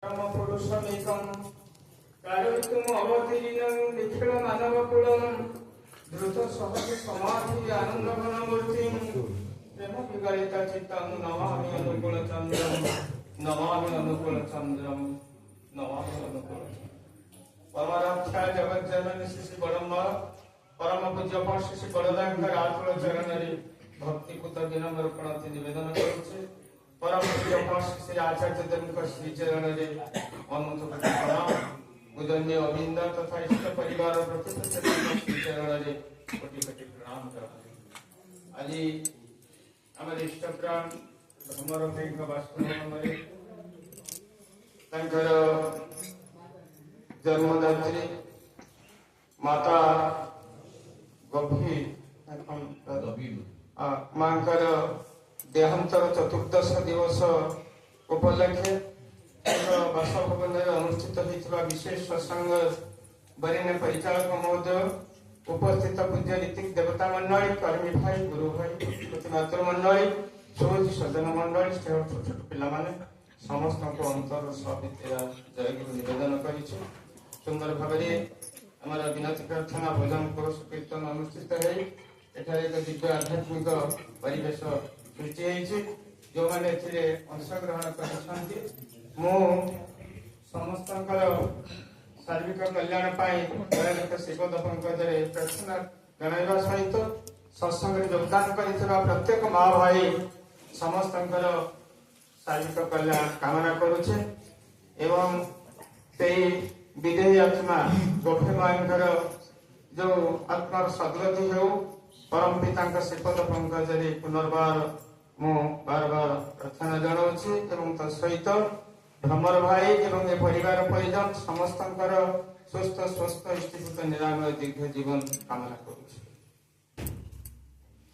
परमपुरुषमेकं कारयितुम् अवतीर्णं निखिल मानवकुलं द्रुत सहज समाधि आनन्दघनमूर्तिं प्रेम विगलितचित्तं नमामि अनुकूलचन्द्रं नमामि अनुकूलचन्द्रं नमामि अनुकूलचन्द्रं परमाराध्या जगज्जननी श्री बड़म्बा परम पूज्य श्री बड़दांकर आकुल चरणरे भक्तिपूत विनम्र प्रणति निवेदन करुचे परम पूज्य श्री आचार्य देव श्री चरणरे अनंत प्रणाम पूजनीय अविंद तथा इष्ट परिवार प्रतिष्ठित श्री चरणरे कोटि कोटि प्रणाम करते आज आम इष्ट प्राण भ्रमर भाई बाष्पभवनरे तांकर जन्मदात्री माता गभीर मांकर देहांतर चतुर्दश दिवस उपलक्षे बासभवन अनुष्ठित होता विशेष सत्संग बरीन परिचालक महोदय उपस्थित पूज्य नीतिक देवता मंडली कर्मी भाई गुरु भाई मातृ मंडली सुरुचि सज्जन मंडली छोट छोट पिला समस्त अंतर सविद्या जय गुरु निवेदन कर सुंदर भाव आम विनती प्रार्थना भजन पुरुष कीर्तन अनुष्ठित है एक दिव्य आध्यात्मिक परिवेश सृष्टि जो मैंने अंशग्रहण कर समस्त सार्विक कल्याण शिव दपंकजरे प्रार्थना जनाइबा सहित सत्संग योगदान कर प्रत्येक माँ भाई समस्त सार्विक कल्याण कामना करुचे एवं से विदेही आत्मा गोफे मांकर जो आत्मार सदगति हो परम पिता श्रीपद पंकजरे पुनर्बार मु बार बार प्रार्थना जनाऊँगी तत्सहित भ्रमर भाई एवं ए परिवार परिजन समस्त सुस्थ स्वस्थ इष्टिभूत निरामय दीर्घ जीवन कामना करुचे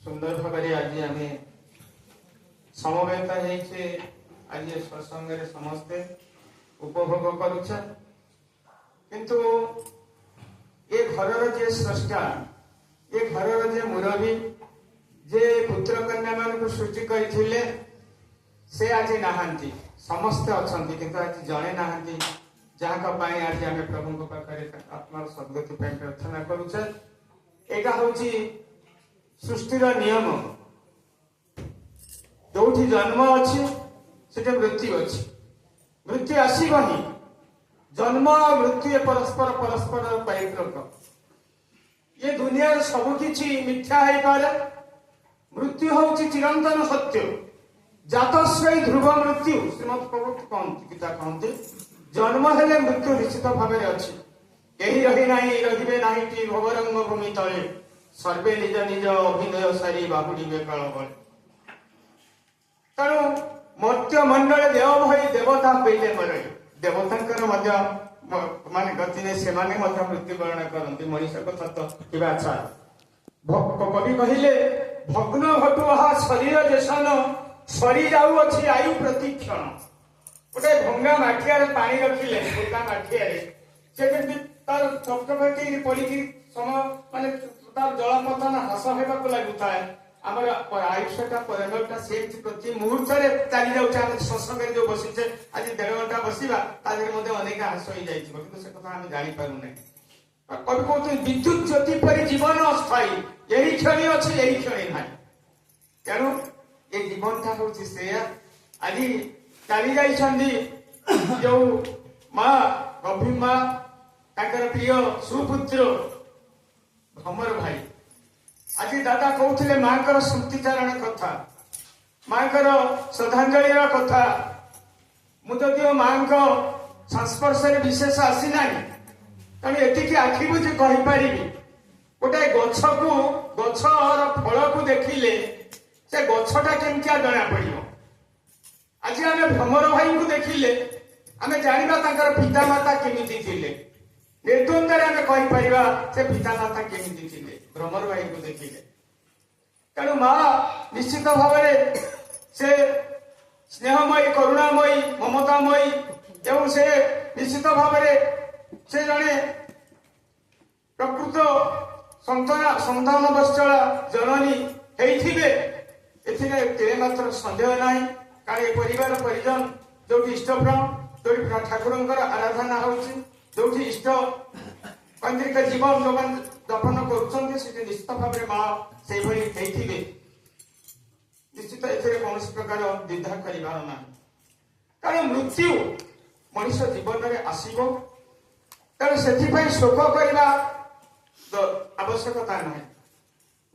सुंदर भाव आज आम समवेत आज सत्संग समस्ते उपभोग करुचे किंतु ये घर जे स्रष्टा ये घर जे मुरबी जे पुत्र कन्या मान को सृष्टि करथिले से आज नहांती समस्त अछंती किंतु आज जणे नहांती जहाँ पाई आज आम प्रभु पाखे आत्मार सद्गति प्रार्थना करुचे एटा होची सृष्टिर नियम जो जन्म अच्छी से मृत्यु अच्छी मृत्यु आसबनी जन्म मृत्यु परस्पर परस्पर परिपूरक ये दुनिया सबकि मिथ्या है पारे मृत्यु हूँ चिरंतन सत्य जातस्वै ध्रुव मृत्यु श्रीमद प्रभु गीता कहते जन्म हेले मृत्यु निश्चित भाव अच्छी यही रही नहीं रे नहीं भवरंग भूमि तले सर्वे निज निज अभिनय सारी बाहुड़ी काल बड़े तेणु मर्त्य मंडल देव भाई देवता पहले मरे देवतांकर माने गति नहीं से मृत्युवरण करते मनुष्य को तत्व अच्छा कवि कहले भग्न घटुहा शरीर जेसन सरी जाऊँगी आयु प्रतिक्षण गोटे भंगा माठिया पानी रखिले भंगा माठिया से तार चकचकी पड़ी समय माने तार जलपतन ह्रास होगा लगुए आमर आयुषटा परिणता से प्रति मुहूर्त चली जाऊे सत्संग जो बसीचे आज 1.5 घंटा बसवा अनेक ह्रास हो जाए कि कथा आम जापारूना कवि कहते विद्युत ज्योति परि जीवन अस्थायी यही क्षण अच्छी यही क्षण ना तेणु ये जीवनटा हूँ से आज चली जा जो माँ गभीर माँ प्रिय सुपुत्र भ्रमर भाई आज दादा कहते माँ स्मृतिचारण कथा माँ श्रद्धांजलि कथा मुझे माँ संस्पर्श विशेष आसीना तेणु एटिकी आखि बुझी कहीपरि गोटे गछ को गछर फल को देखिले से गछटा केमतिया जना पड़ो आज आम भ्रमर भाई को देखिले आम जाना पिता माता केमिति थिले निर्द्वंद्व आम कहीपर से पिता माता केमिति थिले भ्रमर भाई को देखिले तेणु माँ निश्चित भाव से स्नेहमयी करुणामयी ममतामयी एवं से निश्चित भाव से जड़े प्रकृत संतान बश्चला जननी होते मात्र सन्देह ना कारण परिवार परिजन जो इष्टप्राण ଯୋଉଠି ଠାକୁରଙ୍କର ଆରାଧନା ହଉଛି, ଯୋଉଠି ଇଷ୍ଟ ପୈତୃକ ଜୀବ ଯୋଉମାନେ ଦଫନ କରୁଛନ୍ତି, ସେଠି ନିଶ୍ଚିତ ଭାବରେ ମା ସେଇଭଳି ହେଇଥିବେ। ନିଶ୍ଚିତ ଏଥିରେ କୌଣସି ପ୍ରକାର ଦ୍ୱିଧା କରିବାର ନାହିଁ। କାରଣ ମୃତ୍ୟୁ ମଣିଷ ଜୀବନରେ ଆସିବ, ତେଣୁ ସେଥିପାଇଁ ଶୋକ କରିବା ଆବଶ୍ୟକତା ନାହିଁ।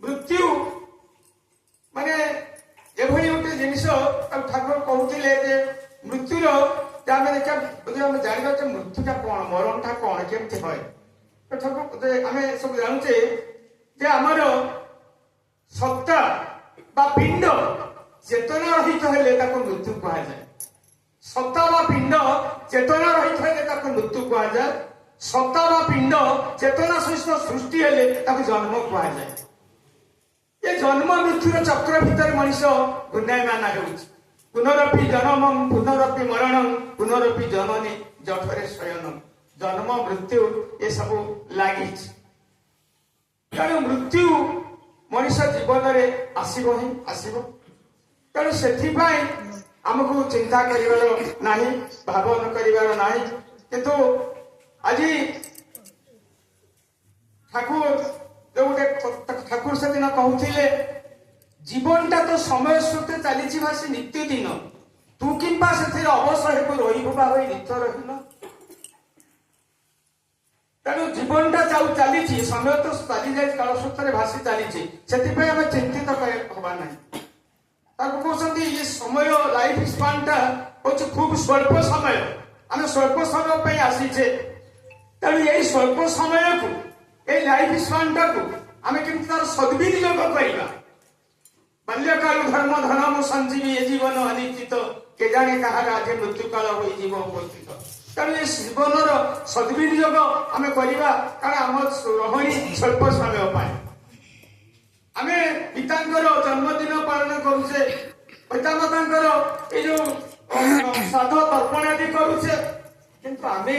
ମୃତ୍ୟୁ ମାନେ ଏଭଳି ଗୋଟେ ଜିନିଷ, ଠାକୁର କହୁଥିଲେ ଯେ ମୃତ୍ୟୁର ଆମେ ଦେଖିବା, ଆମେ ଜାଣିବା ଯେ ମୃତ୍ୟୁଟା କଣ, ମରଣଟା କଣ, କେମିତି ହୁଏ। ଆମେ ସବୁ ଜାଣୁଛେ ଯେ ଆମର ସତ୍ତା ବା ପିଣ୍ଡ ଚେତନା ରହିତ ହେଲେ ତାକୁ ମୃତ୍ୟୁ କୁହାଯାଏ। ସତ୍ତା ବା ପିଣ୍ଡ ଚେତନା ରହିତ ହେଲେ ତାକୁ ମୃତ୍ୟୁ କୁହାଯାଏ। ସତ୍ତା ବା ପିଣ୍ଡ ଚେତନା ସହିତ ସୃଷ୍ଟି ହେଲେ ତାକୁ ଜନ୍ମ କୁହାଯାଏ। ଏ ଜନ୍ମ ମୃତ୍ୟୁର ଚକ୍ର ଭିତରେ ମଣିଷ ଘୂର୍ଣ୍ଣାୟମାନ ହେଉଛି। ପୁନରପି ଜନମଂ ପୁନରପି ମରଣଂ ପୁନରପି ଜନନୀ ଜଠରେ ଶୟନଂ। ଜନ୍ମ ମୃତ୍ୟୁ ଏସବୁ ଲାଗିଛି। ତେଣୁ ମୃତ୍ୟୁ ମଣିଷ ଜୀବନରେ ଆସିବ ହିଁ ଆସିବ। ତେଣୁ ସେଥିପାଇଁ ଆମକୁ ଚିନ୍ତା କରିବାର ନାହିଁ, ଭାବନ କରିବାର ନାହିଁ। କିନ୍ତୁ ଆଜି ଠାକୁର ସେଦିନ କହୁଥିଲେ, ଜୀବନଟା ତ ସମୟ ସହିତ ଚାଲିଛି ଭାସି ନିତ୍ୟଦିନ, ତୁ କିମ୍ବା ସେଥିରେ ଅବସର ହେବୁ ରହିବୁ ବା ହୋଇ ନିତ୍ୟ ରହିଲ। ତେଣୁ ଜୀବନଟା ଚାଲିଛି, ସମୟ ତ ଚାଲିଯାଇଛି, କାଳସ୍ରୋତରେ ଭାସି ଚାଲିଛି। ସେଥିପାଇଁ ଆମେ ଚିନ୍ତିତ ହବା ନାହିଁ। ତାକୁ କହୁଛନ୍ତି ଏ ସମୟ, ଲାଇଫ ସ୍ପାନଟା ହଉଛି ଖୁବ ସ୍ୱଳ୍ପ ସମୟ। ଆମେ ସ୍ୱଳ୍ପ ସମୟ ପାଇଁ ଆସିଛେ। ତେଣୁ ଏଇ ସ୍ୱଳ୍ପ ସମୟକୁ, ଏଇ ଲାଇଫ ସ୍ପାନଟାକୁ ଆମେ କେମିତି ତାର ସଦ୍ବିନିଯୋଗ କରିବା। ବାଲ୍ୟକାଳ ଧର୍ମ ଧନମୁ ସଞ୍ଜୀବୀ, ଏ ଜୀବନ ଅନିଶ୍ଚିତ, କେଜାଣେ କାହାର ଆଜି ମୃତ୍ୟୁକାଳ ହୋଇଯିବ ଉପସ୍ଥିତ। ତେଣୁ ଏ ଜୀବନର ସଦ୍ବିନିଯୋଗ ଆମେ କରିବା। କାରଣ ଆମ ରହଣି ସ୍ୱଳ୍ପ ସମୟ ପାଇଁ। ଆମେ ପିତାଙ୍କର ଜନ୍ମଦିନ ପାଳନ କରୁଛେ, ପିତାମାତାଙ୍କର ଏଇ ଯୋଉ ଶ୍ରାଦ୍ଧ ତର୍ପଣ ଆଦି କରୁଛେ, କିନ୍ତୁ ଆମେ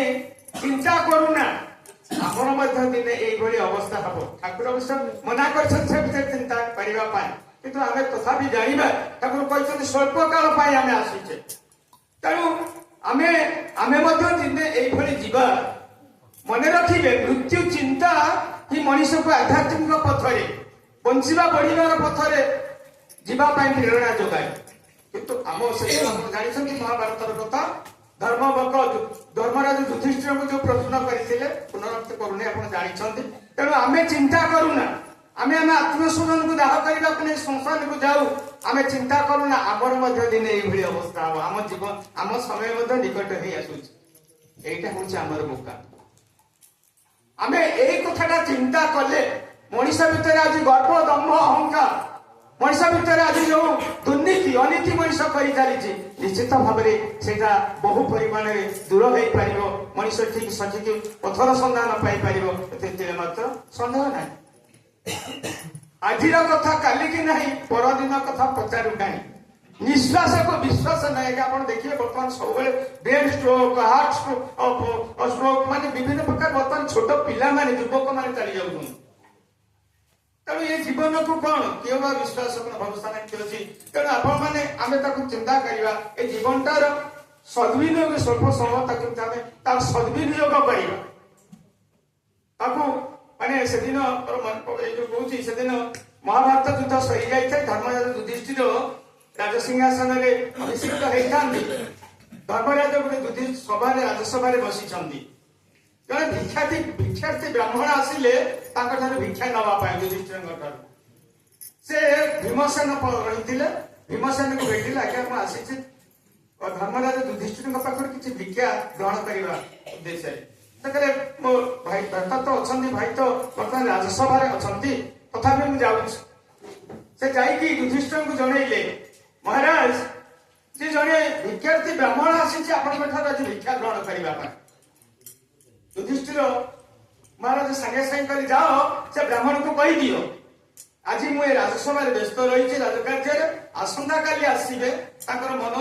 ଚିନ୍ତା କରୁନା ଆମର ମଧ୍ୟ ଦିନେ ଏଇଭଳି ଅବସ୍ଥା ହବ। ଠାକୁର ଅବଶ୍ୟ ମନା କରିଛନ୍ତି ସେ ଭିତରେ ଚିନ୍ତା କରିବା ପାଇଁ, କିନ୍ତୁ ଆମେ ତଥାପି ଜାଣିବା ଠାକୁର କହିଛନ୍ତି ସ୍ୱଳ୍ପ କାଳ ପାଇଁ ଆମେ ଆସିଛେ। ତେଣୁ ଆମେ ମଧ୍ୟ ଦିନେ ଏଇଭଳି ଯିବା। ମନେ ରଖିବେ, ମୃତ୍ୟୁ ଚିନ୍ତା ହିଁ ମଣିଷକୁ ଆଧ୍ୟାତ୍ମିକ ପଥରେ, ବଞ୍ଚିବା ବଢିବାର ପଥରେ ଯିବା ପାଇଁ ପ୍ରେରଣା ଯୋଗାଏ। କିନ୍ତୁ ଆମ ଜାଣିଛନ୍ତି ମହାଭାରତର କଥା, ଧର୍ମରାଜ ଯୁଧିଷ୍ଠିରଙ୍କୁ ଯୋଉ ପ୍ରଶ୍ନ କରିଥିଲେ, ପୁନରାବୃତ୍ତି କରୁନି, ଆପଣ ଜାଣିଛନ୍ତି। ତେଣୁ ଆମେ ଚିନ୍ତା କରୁନା, ଆମେ ଆତ୍ମସ୍ୱଜନକୁ ଦାହ କରିବାକୁ ନେଇ ସଂସାରକୁ ଯାଉ, ଆମେ ଚିନ୍ତା କରୁନା ଆମର ମଧ୍ୟ ଦିନେ ଏଇଭଳି ଅବସ୍ଥା ହବ। ଆମ ଜୀବନ, ଆମ ସମୟ ମଧ୍ୟ ନିକଟ ହେଇ ଆସୁଛି। ଏଇଟା ହଉଛି ଆମର ମୌକା। ଆମେ ଏଇ କଥାଟା ଚିନ୍ତା କଲେ, ମଣିଷ ଭିତରେ ଆଜି ଗର୍ବ, ଦମ୍ଭ, ଅହଙ୍କାର, ମଣିଷ ଭିତରେ ଆଜି ଯୋଉ ଦୁର୍ନୀତି ଅନୀତି ମଣିଷ କରି ଚାଲିଛି, ନିଶ୍ଚିତ ଭାବରେ ସେଇଟା ବହୁ ପରିମାଣରେ ଦୂର ହେଇପାରିବ। ମଣିଷ ଠିକ ସଠିକ ପଥର ସନ୍ଧାନ ପାଇପାରିବ, ଏଥିରେ ମାତ୍ର ସନ୍ଦେହ ନାହିଁ। ଆଜିର କଥା କାଲିକି ନାହିଁ, ପରଦିନ କଥା ପଚାରୁ ନାହିଁ। ନିଶ୍ୱାସକୁ ବିଶ୍ୱାସ ନାହିଁ। ଆପଣ ଦେଖିବେ ବର୍ତ୍ତମାନ ସବୁବେଳେ ବ୍ରେନ୍ ଷ୍ଟ୍ରୋକ୍, ହାର୍ଟ ଷ୍ଟ୍ରୋକ୍, ମାନେ ବିଭିନ୍ନ ପ୍ରକାର ବର୍ତ୍ତମାନ ଛୋଟ ପିଲାମାନେ, ଯୁବକମାନେ ଚାଲି ଯାଉଛନ୍ତି। ତେଣୁ ଏ ଜୀବନକୁ କଣ କେଉଁ ବା ବିଶ୍ୱାସ ଭରସା ନାହିଁ ଅଛି। ତେଣୁ ଆପଣମାନେ ଆମେ ତାକୁ ଚିନ୍ତା କରିବା, ଏ ଜୀବନଟାର ସଦ୍ବିନିଯୋଗ, ସ୍ୱଳ୍ପ ସମୟ ତାକୁ ଆମେ ତାର ସଦ୍ବିନିଯୋଗ କରିବା। ତାକୁ ମାନେ ସେଦିନ ଏଇ ଯୋଉ କହୁଛି, ସେଦିନ ମହାଭାରତ ଯୁଦ୍ଧ ସରିଯାଇଥାଏ। ଧର୍ମରାଜ ଯୁଧିଷ୍ଠିର ରାଜସିଂହାସନରେ ଅଭିଷିକ୍ତ ହେଇଥାନ୍ତି। ଧର୍ମରାଜ ଗୋଟେ ସଭାରେ, ରାଜସଭାରେ ବସିଛନ୍ତି। ଜଣେ ଭିକ୍ଷାର୍ଥୀ ବ୍ରାହ୍ମଣ ଆସିଲେ ତାଙ୍କଠାରୁ ଭିକ୍ଷା ନେବା ପାଇଁ ଯୁଧିଷ୍ଠିରଙ୍କ ଠାରୁ। ସେ ଭୀମସେନ ରହିଥିଲେ। ଭୀମସେନକୁ ଭେଟିଲେ, ଆଜ୍ଞା ମୁଁ ଆସିଛି ଧର୍ମରାଜ ଯୁଧିଷ୍ଠିରଙ୍କ ପାଖରୁ କିଛି ଭିକ୍ଷା ଗ୍ରହଣ କରିବା ଉଦ୍ଦେଶ୍ୟରେ। ସେତେବେଳେ ମୋ ଭାଇ ଭ୍ରାତା ତ ଅଛନ୍ତି, ଭାଇ ତ ବର୍ତ୍ତମାନ ରାଜସଭାରେ ଅଛନ୍ତି, ତଥାପି ମୁଁ ଯାଉଛି। ସେ ଯାଇକି ଯୁଧିଷ୍ଠିରଙ୍କୁ ଜଣେଇଲେ, ମହାରାଜ, ଯେ ଜଣେ ଭିକ୍ଷାର୍ଥୀ ବ୍ରାହ୍ମଣ ଆସିଛି ଆପଣଙ୍କ ଠାରୁ ଆଜି ଭିକ୍ଷା ଗ୍ରହଣ କରିବା ପାଇଁ। ଯୁଧିଷ୍ଠିର ମହାରାଜ ସାଙ୍ଗେ ସାଙ୍ଗେ କହିଲେ, ଯାଅ ସେ ବ୍ରାହ୍ମଣକୁ କହିଦିଅ, ଆଜି ମୁଁ ଏ ରାଜସଭାରେ ବ୍ୟସ୍ତ ରହିଛି ରାଜକାର୍ଯ୍ୟରେ, ଆସନ୍ତାକାଲି ଆସିବେ, ତାଙ୍କର ମନ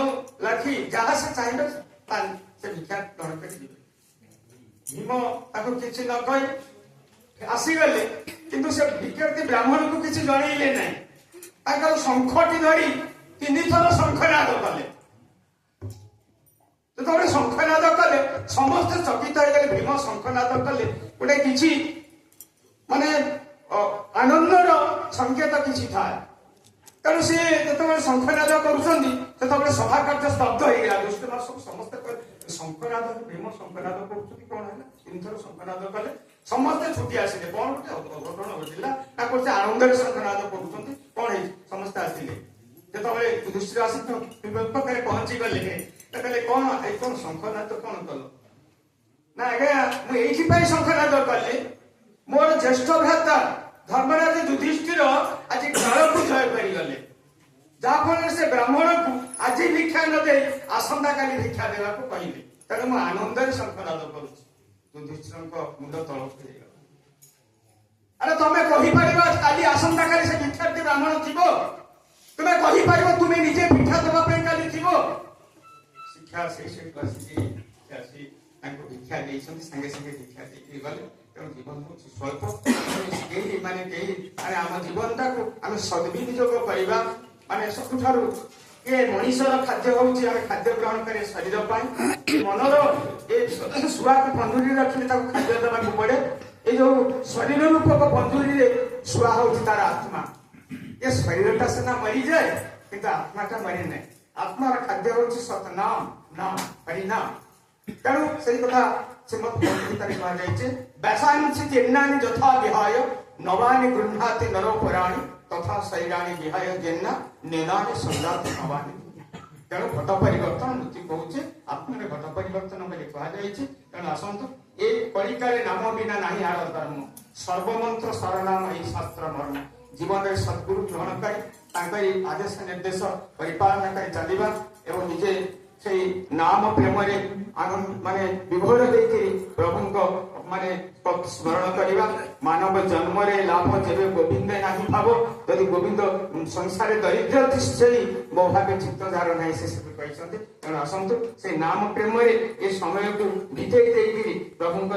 ଲାଖି ଯାହା ସେ ଚାହିଁବେ ସେ ଭିକ୍ଷା ଗ୍ରହଣ କରି ଯିବେ। ଭୀମ ତାକୁ କିଛି ନ କହି ଆସିଗଲେ, କିନ୍ତୁ ସେ ଭିକ୍ଷାର୍ଥୀ ବ୍ରାହ୍ମଣକୁ କିଛି ଜଣେଇଲେ ନାହିଁ। ତାଙ୍କର ଶଙ୍ଖଟି ଧରି 3 ଥର ଶଙ୍ଖନାଦ କଲେ। ଯେତେବେଳେ ଶଙ୍ଖନାଦ କଲେ ସମସ୍ତେ ଚକିତ ହେଇଗଲେ। ଭୀମ ଶଙ୍ଖନାଦ କଲେ ଗୋଟେ କିଛି ମାନେ ଆନନ୍ଦର ସଂକେତ କିଛି ଥାଏ। ତେଣୁ ସେ ଯେତେବେଳେ ଶଙ୍ଖନାଦ କରୁଛନ୍ତି ସେତେବେଳେ ସଭା କାର୍ଯ୍ୟ ସ୍ତବ୍ଧ ହେଇଗଲା। ଦୁଷ୍ଟମା ସବୁ ସମସ୍ତେ ଶଙ୍ଖନାଦ, ଭୀମ ଶଙ୍ଖନାଦ କରୁଛନ୍ତି, କଣ ହେଲା? 3 ଥର ଶଙ୍ଖନାଦ କଲେ, ସମସ୍ତେ ଛୁଟି ଆସିଲେ। କଣ ଗୋଟେ ଅଘଟଣ ଘଟିଲା ନା କରୁছে ଆନନ୍ଦରେ ଶଙ୍ଖନାଦ କରୁଛନ୍ତି, କଣ ହେଇଛି? ସମସ୍ତେ ଆସିଲେ। ଯେତେବେଳେ ଯୁଧିଷ୍ଠିର ଆସି ପାଖରେ ପହଞ୍ଚି ଗଲେ, କହିଲେ କଣ ଏଇ କଣ ଶଙ୍ଖନାଦ କଣ କଲ? ନା ଆଜ୍ଞା ମୁଁ ଏଇଥିପାଇଁ ଶଙ୍ଖନାଦ କଲି, ମୋର ଜ୍ୟେଷ୍ଠ ଭ୍ରାତା ଧର୍ମରାଜ ଯୁଧିଷ୍ଠିର ଆଜି କାଳକୁ ଜୟ କରିଗଲେ। ଯାହାଫଳରେ ସେ ବ୍ରାହ୍ମଣକୁ ଆଜି ଭିକ୍ଷା ନ ଦେଇ ଆସନ୍ତାକାଲି ଭିକ୍ଷା ଦେବାକୁ କହିଲେ। ତେଣୁ ମୁଁ ଆନନ୍ଦରେ ଶଙ୍ଖନାଦ କରୁଛି। ଯୁଧିଷ୍ଠିରଙ୍କ ମୁଣ୍ଡ ତଳକୁ ହେଇଗଲା। ଆରେ ତମେ କହିପାରିବ କାଲି ଆସନ୍ତାକାଲି ସେ ଭିକ୍ଷାର୍ଥୀ ବ୍ରାହ୍ମଣ ଥିବ? ତୁମେ କହିପାରିବ ତୁମେ ନିଜେ ଭିକ୍ଷା ଦେବା ପାଇଁ କାଲି ଥିବ? ଶିକ୍ଷା ସେଇଠୁ ଆସି ତାଙ୍କୁ ଭିକ୍ଷା ଦେଇଛନ୍ତି, ସାଙ୍ଗେ ସାଙ୍ଗେ ଭିକ୍ଷା ଦେଇକି ଗଲେ। ତେଣୁ ଜୀବନ ହଉଛି ସ୍ୱଳ୍ପ। କେହି ଆମ ଜୀବନଟାକୁ ଆମେ ସଦ୍ବିନିଯୋଗ କରିବା। ମାନେ ସବୁଠାରୁ ମଣିଷର ଖାଦ୍ୟ ହଉଛି ଆମେ ଖାଦ୍ୟ ଗ୍ରହଣ କରିବା ଶରୀର ପାଇଁ। ମନର ଶୁଆକୁ ପଞ୍ଜୁରୀ ରଖିଲେ ତାକୁ ଖାଦ୍ୟ ଦେବାକୁ ପଡେ। ଏ ଯୋଉ ଶରୀର ରୂପକ ପଞ୍ଜୁରୀରେ ଶୁଆ ହଉଛି ତାର ଆତ୍ମା। ଏ ଶରୀରଟା ସିନା ମରିଯାଏ କିନ୍ତୁ ଆତ୍ମାଟା ମରି ନାହିଁ। ଆତ୍ମାର ଖାଦ୍ୟ ହଉଛି ସତନାମ, ନାମ, ହରିନାମ। ତେଣୁ ସେଇ କଥା ଶ୍ରୀମଦ୍ ଭଗବଦ୍ଗୀତାରେ କୁହାଯାଇଛି, ବ୍ୟାସାଂସି ଚିହ୍ନାନି ଯଥା ବିହାୟ ନବାନି ଗୃହ୍ଣାତି ନର ପୁରାଣୀ ତଥା ଶୈରାଣୀ ବିହାୟ ଜେନା ନେନାନି ସନ୍ଦାତି ନବାନି। ତେଣୁ ଘଟ ପରିବର୍ତ୍ତନ ମୃତ୍ୟୁ କହୁଛେ, ଆତ୍ମାରେ ଘଟ ପରିବର୍ତ୍ତନ ବୋଲି କୁହାଯାଇଛି। ତେଣୁ ଆସନ୍ତୁ, ଏ କଳିକାରେ ନାମ ବିନା ନାହିଁ ଆର ଧର୍ମ, ସର୍ବମନ୍ତ୍ର ସରନାମ ଏହି ଶାସ୍ତ୍ର ମର୍ମ। ଜୀବନରେ ସଦ୍ଗୁରୁ ଗ୍ରହଣ କରି ତାଙ୍କରି ଆଦେଶ ନିର୍ଦ୍ଦେଶ ପରିପାଳନ କରି ଚାଲିବା ଏବଂ ନିଜେ ସେଇ ନାମ ପ୍ରେମରେ ମାନେ ବିଭୋର ହେଇକରି ପ୍ରଭୁଙ୍କ ମାନେ ସ୍ମରଣ କରିବା। ମାନବ ଜନ୍ମରେ ଲାଭ ଯେବେ ଗୋବିନ୍ଦ ନାହିଁ ଭାବ, ଯଦି ଗୋବିନ୍ଦ ସଂସାରେ ଦରିଦ୍ର ସେଇ ମୋ ଭାବେ ଚିତ୍ତ ଯାହାର ନାହିଁ ସେ ସବୁ କହିଛନ୍ତି। ତେଣୁ ଆସନ୍ତୁ ସେଇ ନାମ ପ୍ରେମରେ ଏ ସମୟକୁ ବିତେଇ ଦେଇକିରି ପ୍ରଭୁଙ୍କର